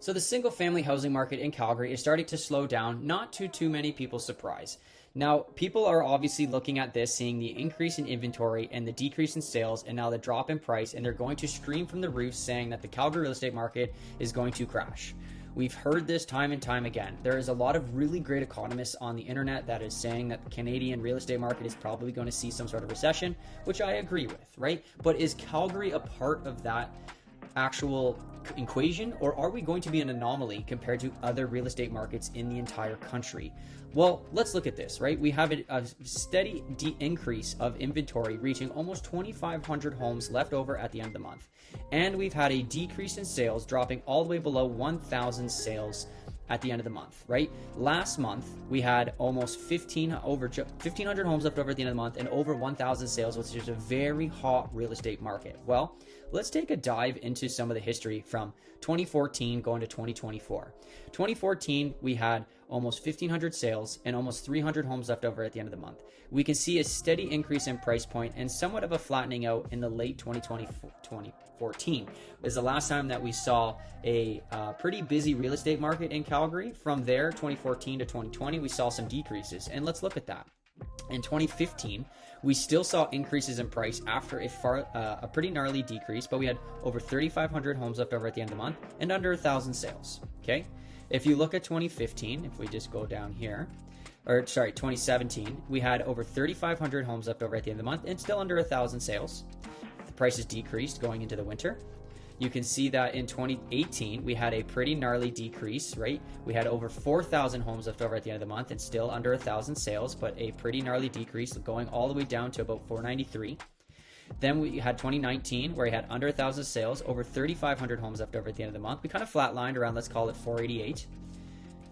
So the single family housing market in Calgary is starting to slow down, not to too many people's surprise. Now, people are obviously looking at this, seeing the increase in inventory and the decrease in sales and now the drop in price, and they're going to scream from the roofs saying that the Calgary real estate market is going to crash. We've heard this time and time again. There is a lot of really great economists on the internet that is saying that the Canadian real estate market is probably going to see some sort of recession, which I agree with, right? But is Calgary a part of that actual equation, or are we going to be an anomaly compared to other real estate markets in the entire country? Well, let's look at this, right? We have a steady increase of inventory reaching almost 2,500 homes left over at the end of the month. And we've had a decrease in sales dropping all the way below 1,000 sales at the end of the month, right? Last month, we had almost 1,500 homes left over at the end of the month and over 1,000 sales, which is a very hot real estate market. Well, let's take a dive into some of the history from 2014 going to 2024. 2014, we had almost 1,500 sales and almost 300 homes left over at the end of the month. We can see a steady increase in price point and somewhat of a flattening out in the late 2014 is the last time that we saw a pretty busy real estate market in Calgary. From there, 2014 to 2020, we saw some decreases, and let's look at that. In 2015, we still saw increases in price after a pretty gnarly decrease, but we had over 3,500 homes left over at the end of the month and under 1,000 sales, okay? If you look at 2015, if we just go down here, 2017, we had over 3,500 homes left over at the end of the month and still under 1,000 sales. The prices decreased going into the winter. You can see that in 2018, we had a pretty gnarly decrease, right? We had over 4,000 homes left over at the end of the month and still under 1,000 sales, but a pretty gnarly decrease going all the way down to about 493. Then we had 2019 where we had under 1,000 sales, over 3,500 homes left over at the end of the month. We kind of flatlined around, let's call it 488.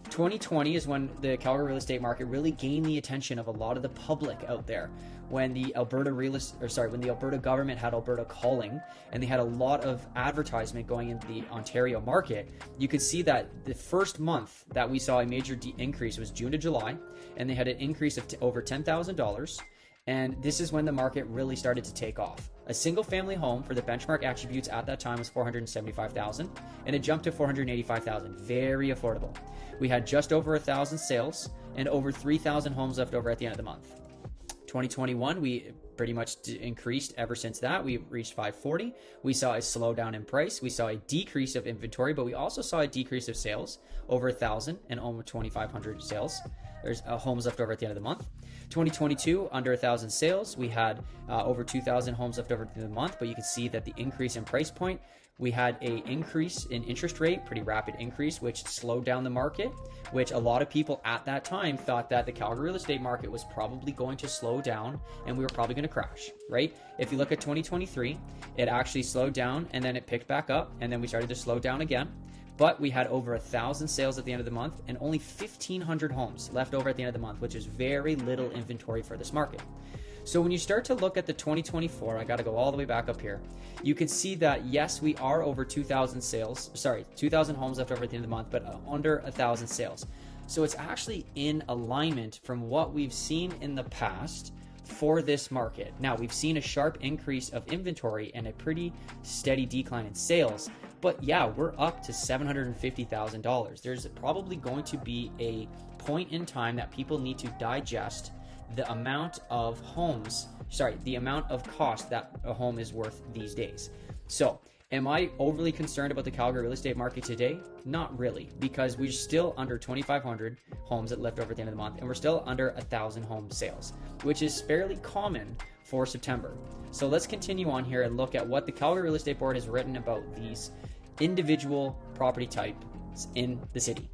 2020 is when the Calgary real estate market really gained the attention of a lot of the public out there. When the Alberta government had Alberta Calling, and they had a lot of advertisement going into the Ontario market, you could see that the first month that we saw a major increase was June to July, and they had an increase of over $10,000. And this is when the market really started to take off. A single family home for the benchmark attributes at that time was $475,000, and it jumped to $485,000. Very affordable. We had just over 1,000 sales and over 3,000 homes left over at the end of the month. 2021, we pretty much increased ever since that. We reached 540. We saw a slowdown in price. We saw a decrease of inventory, but we also saw a decrease of sales, over 1,000 and almost 2,500 sales. There's homes left over at the end of the month. 2022, under 1,000 sales. We had over 2,000 homes left over at the end of the month, but you can see that the increase in price point, we had an increase in interest rate, pretty rapid increase, which slowed down the market, which a lot of people at that time thought that the Calgary real estate market was probably going to slow down and we were probably going to crash, right? If you look at 2023, it actually slowed down and then it picked back up and then we started to slow down again. But we had over 1,000 sales at the end of the month and only 1,500 homes left over at the end of the month, which is very little inventory for this market. So when you start to look at the 2024, I got to go all the way back up here. You can see that, yes, we are over 2,000 homes left over at the end of the month, but under 1,000 sales. So it's actually in alignment from what we've seen in the past for this market. Now, we've seen a sharp increase of inventory and a pretty steady decline in sales. But yeah, we're up to $750,000. There's probably going to be a point in time that people need to digest the amount of cost that a home is worth these days. So, am I overly concerned about the Calgary real estate market today? Not really, because we're still under 2,500 homes that left over at the end of the month, and we're still under 1,000 home sales, which is fairly common for September. So let's continue on here and look at what the Calgary Real Estate Board has written about these individual property types in the city.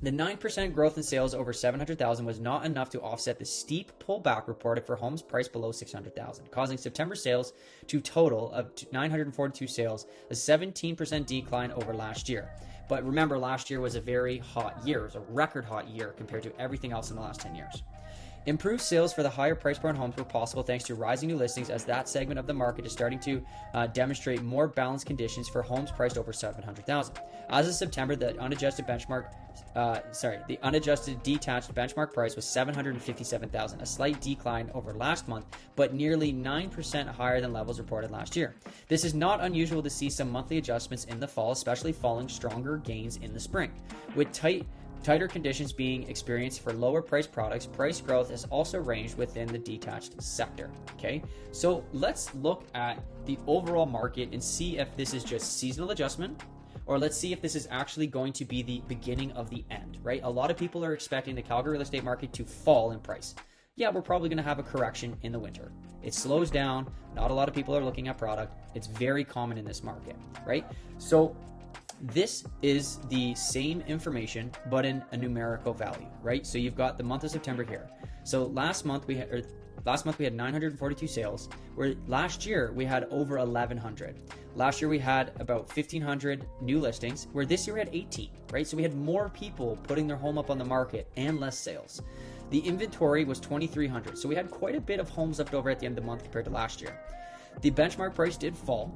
The 9% growth in sales over 700,000 was not enough to offset the steep pullback reported for homes priced below 600,000, causing September sales to total of 942 sales, a 17% decline over last year. But remember, last year was a very hot year. It was a record hot year compared to everything else in the last 10 years. Improved sales for the higher price point homes were possible thanks to rising new listings, as that segment of the market is starting to demonstrate more balanced conditions for homes priced over $700,000. As of September, the unadjusted detached benchmark price was $757,000, a slight decline over last month, but nearly 9% higher than levels reported last year. This is not unusual to see some monthly adjustments in the fall, especially following stronger gains in the spring. With tighter conditions being experienced for lower priced products, price growth has also ranged within the detached sector. Okay, so let's look at the overall market and see if this is just seasonal adjustment, or let's see if this is actually going to be the beginning of the end, right? A lot of people are expecting the Calgary real estate market to fall in price. Yeah, we're probably going to have a correction in the winter. It slows down. Not a lot of people are looking at product. It's very common in this market, right? So this is the same information, but in a numerical value, right? So you've got the month of September here. So last month we had 942 sales, where last year we had over 1,100. Last year we had about 1,500 new listings, where this year we had 18, right? So we had more people putting their home up on the market and less sales. The inventory was 2,300, so we had quite a bit of homes left over at the end of the month compared to last year. The benchmark price did fall,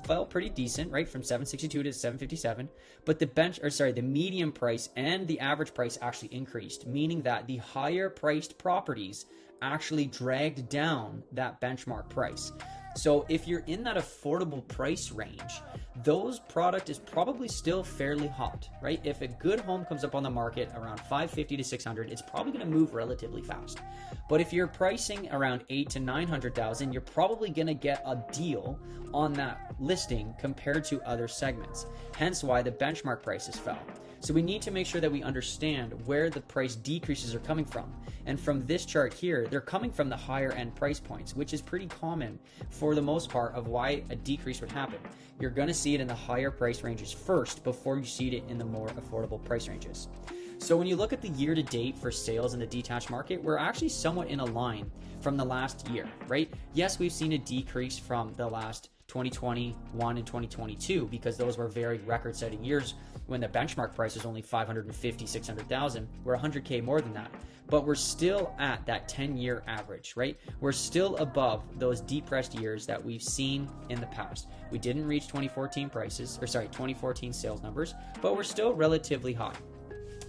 fell pretty decent, right, from 762 to 757. But the median price and the average price actually increased, meaning that the higher priced properties actually dragged down that benchmark price. So if you're in that affordable price range, those product is probably still fairly hot, right? If a good home comes up on the market around 550 to 600, it's probably going to move relatively fast. But if you're pricing around 8 to 900,000, you're probably going to get a deal on that listing compared to other segments. Hence why the benchmark prices fell. So we need to make sure that we understand where the price decreases are coming from. And from this chart here, they're coming from the higher end price points, which is pretty common for the most part of why a decrease would happen. You're going to see it in the higher price ranges first before you see it in the more affordable price ranges. So when you look at the year to date for sales in the detached market, we're actually somewhat in a line from the last year, right? Yes, we've seen a decrease from the last 2021 and 2022 because those were very record-setting years when the benchmark price was only 550, 600,000. We're 100K more than that. But we're still at that 10-year average, right? We're still above those depressed years that we've seen in the past. We didn't reach 2014 sales numbers, but we're still relatively high.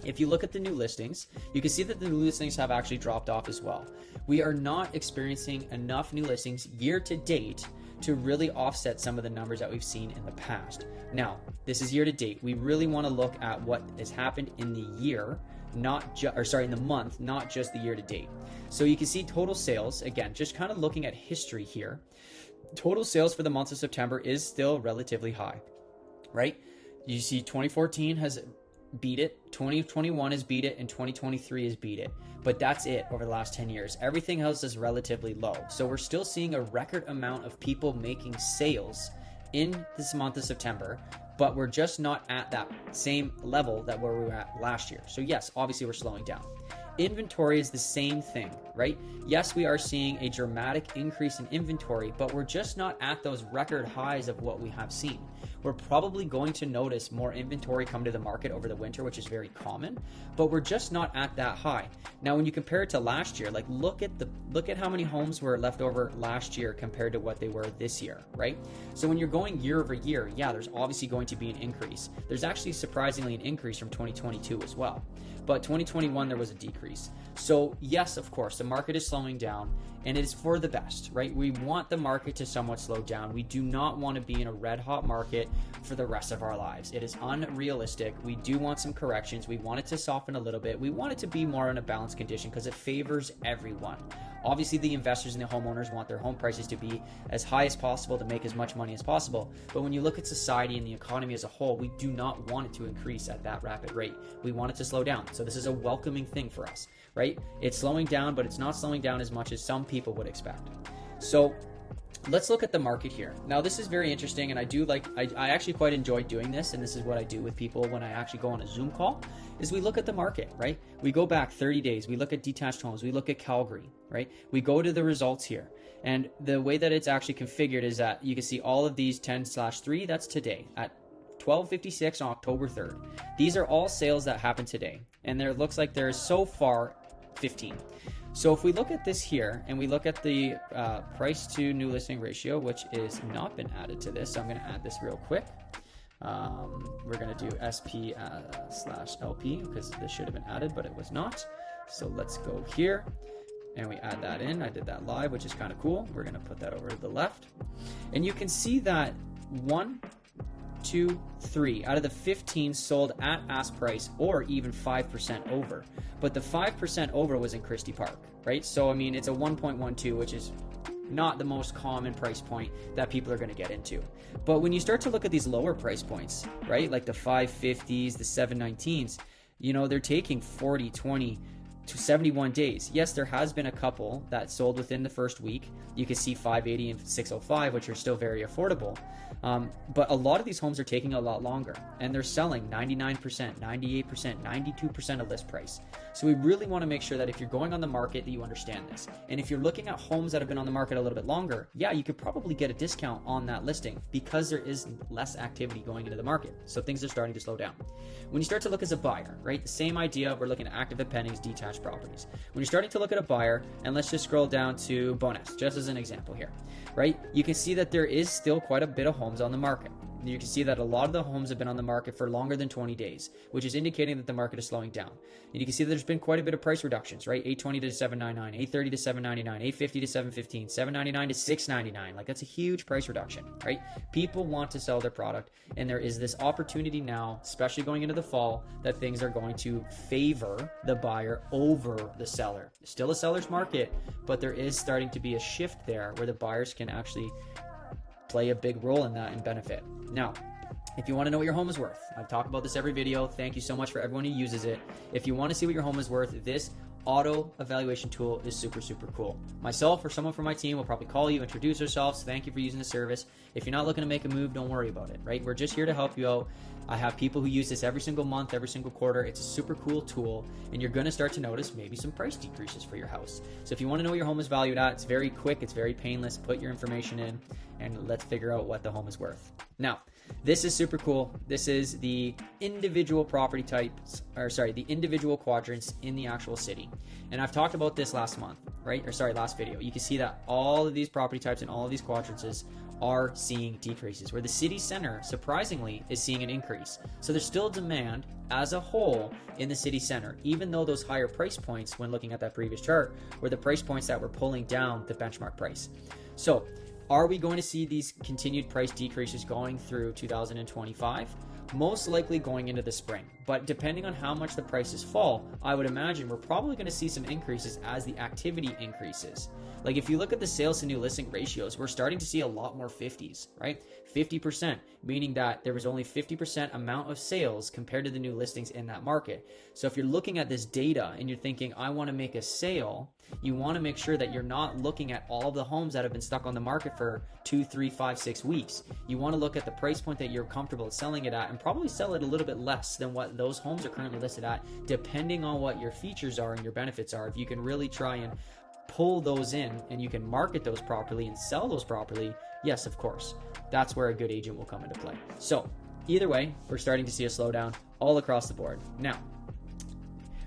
If you look at the new listings, you can see that the new listings have actually dropped off as well. We are not experiencing enough new listings year to date to really offset some of the numbers that we've seen in the past. Now, this is year to date. We really want to look at what has happened in the year, in the month, not just the year to date. So you can see total sales, again, just kind of looking at history here. Total sales for the month of September is still relatively high, right? You see 2014 has beat it, 2021 has beat it, and 2023 has beat it. But that's it over the last 10 years. Everything else is relatively low. So we're still seeing a record amount of people making sales in this month of September, but we're just not at that same level that where we were at last year. So yes, obviously we're slowing down. Inventory is the same thing, right? Yes, we are seeing a dramatic increase in inventory, but we're just not at those record highs of what we have seen. We're probably going to notice more inventory come to the market over the winter, which is very common, but we're just not at that high. Now, when you compare it to last year, like look at how many homes were left over last year compared to what they were this year, right? So when you're going year over year, yeah, there's obviously going to be an increase. There's actually surprisingly an increase from 2022 as well. But 2021, there was a decrease. So yes, of course, the market is slowing down, and it is for the best, right? We want the market to somewhat slow down. We do not want to be in a red hot market for the rest of our lives. It is unrealistic. We do want some corrections. We want it to soften a little bit. We want it to be more in a balanced condition because it favors everyone. Obviously, the investors and the homeowners want their home prices to be as high as possible to make as much money as possible. But when you look at society and the economy as a whole, we do not want it to increase at that rapid rate. We want it to slow down. So this is a welcoming thing for us, right? It's slowing down, but it's not slowing down as much as some people would expect. So let's look at the market here. Now, this is very interesting, and I actually quite enjoy doing this, and this is what I do with people when I actually go on a Zoom call, is we look at the market, right? We go back 30 days, we look at detached homes, we look at Calgary, right? We go to the results here, and the way that it's actually configured is that you can see all of these 10/3, that's today, at 12:56 on October 3rd. These are all sales that happened today, and there looks like there's so far 15. So if we look at this here and we look at the price to new listing ratio, which is not been added to this, so I'm going to add this real quick. We're going to do SP/LP because this should have been added, but it was not. So let's go here and we add that in. I did that live, which is kind of cool. We're going to put that over to the left. And you can see that 1, 2, 3 out of the 15 sold at ask price or even 5% over. But the 5% over was in Christie Park, right? So, I mean, it's a 1.12, which is not the most common price point that people are going to get into. But when you start to look at these lower price points, right, like the 550s, the 719s, you know, they're taking 40, 20 to 71 days. Yes, there has been a couple that sold within the first week. You can see 580 and 605, which are still very affordable. But a lot of these homes are taking a lot longer, and they're selling 99%, 98%, 92% of list price. So we really want to make sure that if you're going on the market, that you understand this. And if you're looking at homes that have been on the market a little bit longer, yeah, you could probably get a discount on that listing because there is less activity going into the market. So things are starting to slow down. When you start to look as a buyer, right, the same idea, we're looking at active and pending detached properties. When you're starting to look at a buyer, and let's just scroll down to Bonus, just as an example here, right, you can see that there is still quite a bit of homes on the market. You can see that a lot of the homes have been on the market for longer than 20 days, which is indicating that the market is slowing down. And you can see that there's been quite a bit of price reductions, right? 820 to 799, 830 to 799, 850 to 715, 799 to 699. Like, that's a huge price reduction, right? People want to sell their product, and there is this opportunity now, especially going into the fall, that things are going to favor the buyer over the seller. It's still a seller's market, but there is starting to be a shift there where the buyers can actually play a big role in that and benefit. Now, if you want to know what your home is worth, I talk about this every video. Thank you so much for everyone who uses it. If you want to see what your home is worth, this auto evaluation tool is super, super cool. Myself or someone from my team will probably call you, introduce ourselves. Thank you for using the service. If you're not looking to make a move, don't worry about it, right? We're just here to help you out. I have people who use this every single month, every single quarter. It's a super cool tool, and you're going to start to notice maybe some price decreases for your house. So if you want to know what your home is valued at, it's very quick, it's very painless. Put your information in, and let's figure out what the home is worth. Now, this is super cool. This is the individual property types, the individual quadrants in the actual city. And I've talked about this last video. You can see that all of these property types and all of these quadrants are seeing decreases, where the city center, surprisingly, is seeing an increase. So there's still demand as a whole in the city center, even though those higher price points, when looking at that previous chart, were the price points that were pulling down the benchmark price. So are we going to see these continued price decreases going through 2025? Most likely going into the spring, but depending on how much the prices fall, I would imagine we're probably going to see some increases as the activity increases. Like, if you look at the sales to new listing ratios, we're starting to see a lot more 50s, right? 50%, meaning that there was only 50% amount of sales compared to the new listings in that market. So if you're looking at this data and you're thinking, I want to make a sale, you want to make sure that you're not looking at all the homes that have been stuck on the market for 2, 3, 5, 6 weeks. You want to look at the price point that you're comfortable selling it at, and probably sell it a little bit less than what those homes are currently listed at, depending on what your features are and your benefits are. If you can really try and pull those in and you can market those properly and sell those properly, yes, of course, that's where a good agent will come into play. So either way, we're starting to see a slowdown all across the board. Now,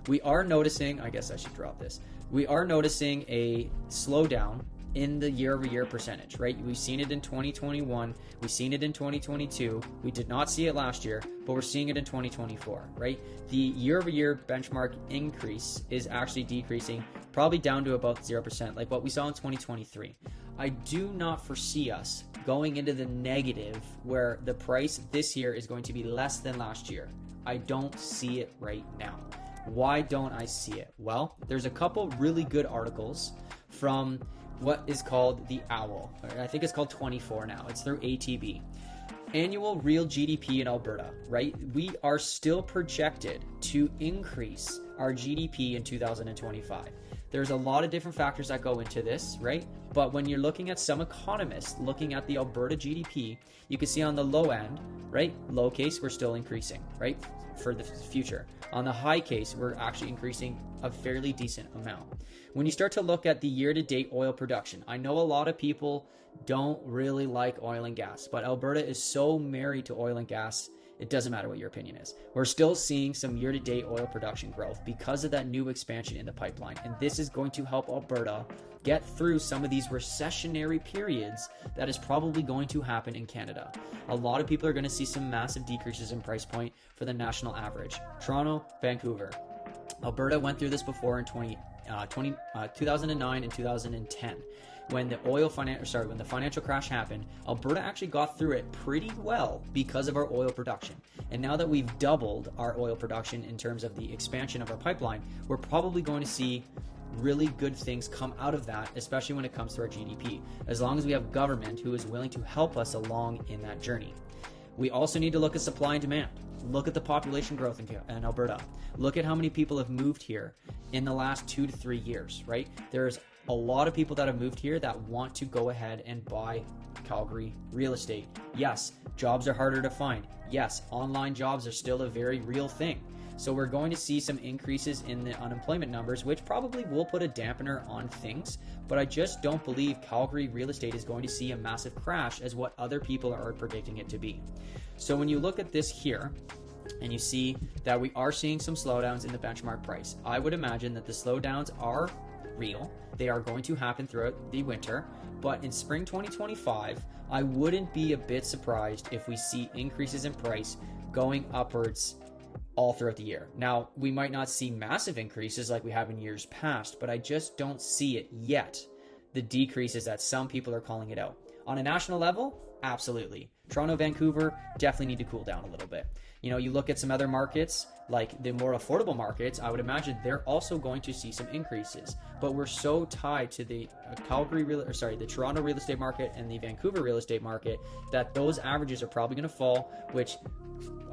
we are noticing, I guess I should drop this, we are noticing a slowdown in the year-over-year percentage, right? We've seen it in 2021, we've seen it in 2022, we did not see it last year, but we're seeing it in 2024, right? The year-over-year benchmark increase is actually decreasing, probably down to about 0%, like what we saw in 2023. I do not foresee us going into the negative where the price this year is going to be less than last year. I don't see it right now. Why don't I see it? Well, there's a couple really good articles from what is called the OWL. I think it's called 24 now. It's through ATB. Annual real GDP in Alberta, right? We are still projected to increase our GDP in 2025. There's a lot of different factors that go into this, right? But when you're looking at some economists looking at the Alberta GDP, you can see on the low end, right? Low case, we're still increasing, right? For the future. On the high case, we're actually increasing a fairly decent amount. When you start to look at the year-to-date oil production, I know a lot of people don't really like oil and gas, but Alberta is so married to oil and gas It doesn't matter what your opinion is. We're still seeing some year-to-date oil production growth because of that new expansion in the pipeline. And this is going to help Alberta get through some of these recessionary periods that is probably going to happen in Canada. A lot of people are going to see some massive decreases in price point for the national average. Toronto, Vancouver. Alberta went through this before in 2009 and 2010. When the financial crash happened, Alberta actually got through it pretty well because of our oil production. And now that we've doubled our oil production in terms of the expansion of our pipeline, we're probably going to see really good things come out of that, especially when it comes to our GDP, as long as we have government who is willing to help us along in that journey. We also need to look at supply and demand. Look at the population growth in Alberta. Look at how many people have moved here in the last 2 to 3 years, right? There's a lot of people that have moved here that want to go ahead and buy Calgary real estate. Yes, jobs are harder to find. Yes, online jobs are still a very real thing. So we're going to see some increases in the unemployment numbers, which probably will put a dampener on things. But I just don't believe Calgary real estate is going to see a massive crash as what other people are predicting it to be. So when you look at this here, and you see that we are seeing some slowdowns in the benchmark price, I would imagine that the slowdowns are real. They are going to happen throughout the winter. But in spring 2025, I wouldn't be a bit surprised if we see increases in price going upwards all throughout the year. Now, we might not see massive increases like we have in years past, but I just don't see it yet, the decreases that some people are calling it out. On a national level, absolutely. Toronto, Vancouver definitely need to cool down a little bit. You know, you look at some other markets, like the more affordable markets, I would imagine they're also going to see some increases. But we're so tied to the the Toronto real estate market and the Vancouver real estate market that those averages are probably going to fall, which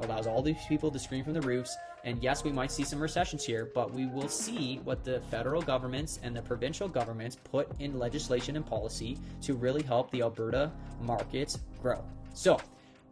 allows all these people to scream from the roofs. And yes, we might see some recessions here, but we will see what the federal governments and the provincial governments put in legislation and policy to really help the Alberta markets grow. So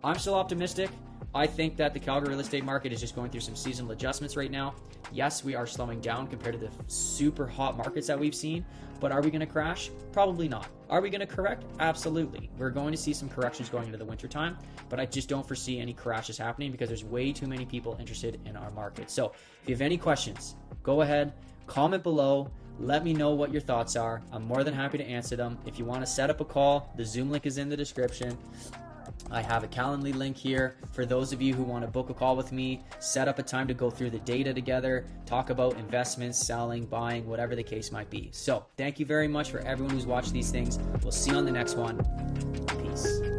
I'm still optimistic. I think that the Calgary real estate market is just going through some seasonal adjustments right now. Yes, we are slowing down compared to the super hot markets that we've seen, but are we going to crash? Probably not. Are we going to correct? Absolutely. We're going to see some corrections going into the winter time, but I just don't foresee any crashes happening because there's way too many people interested in our market. So if you have any questions, go ahead, comment below. Let me know what your thoughts are. I'm more than happy to answer them. If you want to set up a call, the Zoom link is in the description. I have a Calendly link here for those of you who want to book a call with me, set up a time to go through the data together, talk about investments, selling, buying, whatever the case might be. So thank you very much for everyone who's watched these things. We'll see you on the next one. Peace.